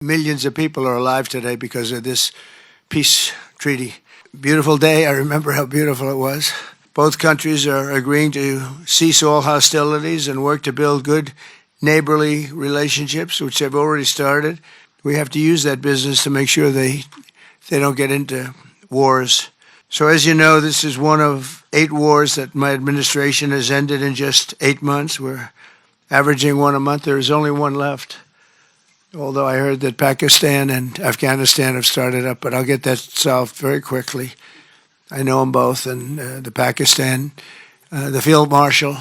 Millions of people are alive today because of this peace treaty. Beautiful day. I remember how beautiful it was. Both countries are agreeing to cease all hostilities and work to build good neighborly relationships, which have already started. We have to use that business to make sure they don't get into wars. So as you know, this is one of 8 wars that my administration has ended in just 8 months. We're averaging one a month. There is only one left. Although I heard that Pakistan and Afghanistan have started up, but I'll get that solved very quickly. I know them both, and the Pakistan, the Field Marshal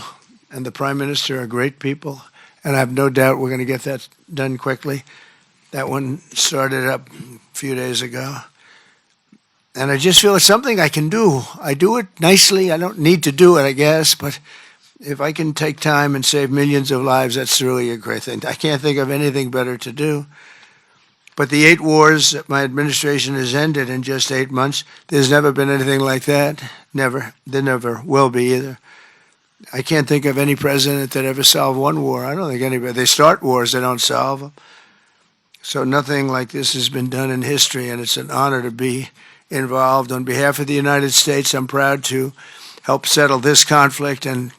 and the Prime Minister are great people, and I have no doubt we're going to get that done quickly. That one started up a few days ago. And I just feel it's something I can do. I do it nicely. I don't need to do it, I guess, but if I can take time and save millions of lives, that's really a great thing. I can't think of anything better to do. But the 8 wars that my administration has ended in just 8 months, there's never been anything like that. Never. There never will be either. I can't think of any president that ever solved one war. I don't think anybody. They start wars, they don't solve them. So nothing like this has been done in history, and it's an honor to be involved. On behalf of the United States, I'm proud to help settle this conflict and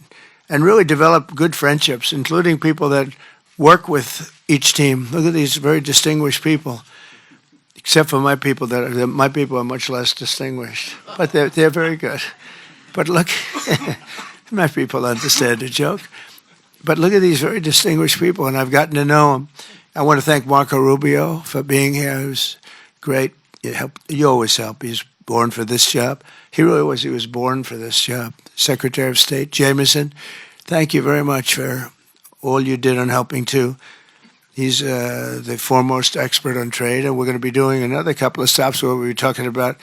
really develop good friendships, including people that work with each team. Look at these very distinguished people, except for my people. My people are much less distinguished, but they're very good. But look, my people understand the joke. But look at these very distinguished people, and I've gotten to know them. I want to thank Marco Rubio for being here. He was great. You always help. He's born for this job. He really was. He was born for this job. Secretary of State Jameson, thank you very much for all you did on helping too. He's the foremost expert on trade, and we're going to be doing another couple of stops where we'll be talking about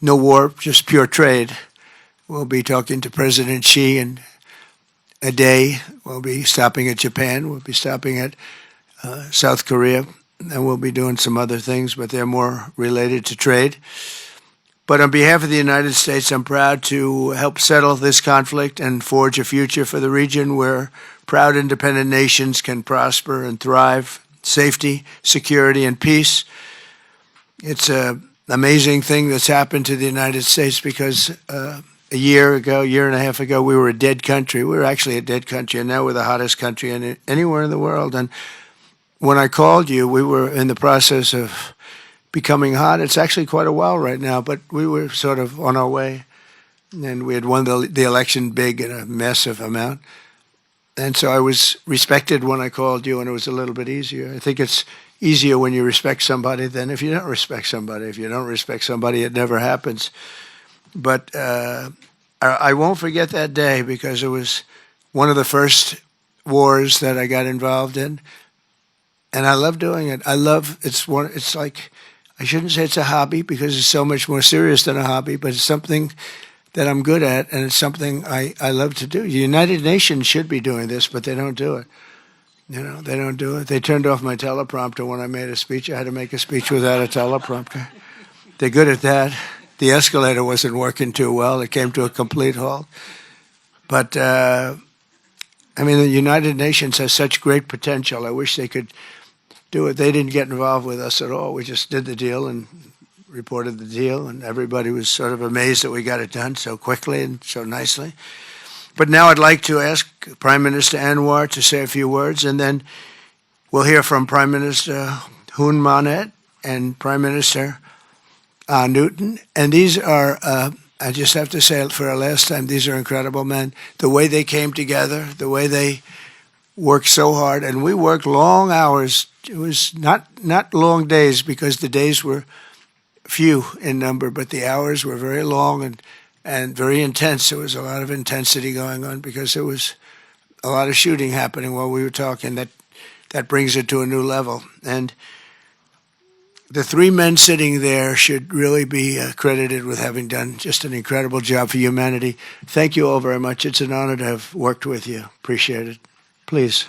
no war, just pure trade. We'll be talking to President Xi in a day. We'll be stopping at Japan. We'll be stopping at South Korea, and we'll be doing some other things, but they're more related to trade. But on behalf of the United States, I'm proud to help settle this conflict and forge a future for the region where proud independent nations can prosper and thrive, safety, security, and peace. It's an amazing thing that's happened to the United States because a year and a half ago, we were a dead country. We were actually a dead country, and now we're the hottest country anywhere in the world. And when I called you, we were in the process of becoming hot. It's actually quite a while right now, but we were sort of on our way. And we had won the election big in a massive amount. And so I was respected when I called you, and it was a little bit easier. I think it's easier when you respect somebody than if you don't respect somebody. If you don't respect somebody, it never happens. But I won't forget that day because it was one of the first wars that I got involved in. And I love doing it. It's like, I shouldn't say it's a hobby because it's so much more serious than a hobby, but it's something that I'm good at, and it's something I love to do. The United Nations should be doing this, but they don't do it. They don't do it. They turned off my teleprompter when I made a speech. I had to make a speech without a teleprompter. They're good at that. The escalator wasn't working too well. It came to a complete halt. But, the United Nations has such great potential. I wish they could do it. They didn't get involved with us at all. We just did the deal and reported the deal, and everybody was sort of amazed that we got it done so quickly and so nicely. But now I'd like to ask Prime Minister Anwar to say a few words, and then we'll hear from Prime Minister Hun Manet and Prime Minister Newton. And these are, I just have to say it for our last time, these are incredible men. The way they came together, the way they worked so hard, and we worked long hours. It was not long days because the days were few in number, but the hours were very long and very intense. There was a lot of intensity going on because there was a lot of shooting happening while we were talking. That brings it to a new level. And the 3 men sitting there should really be credited with having done just an incredible job for humanity. Thank you all very much. It's an honor to have worked with you. Appreciate it. Please.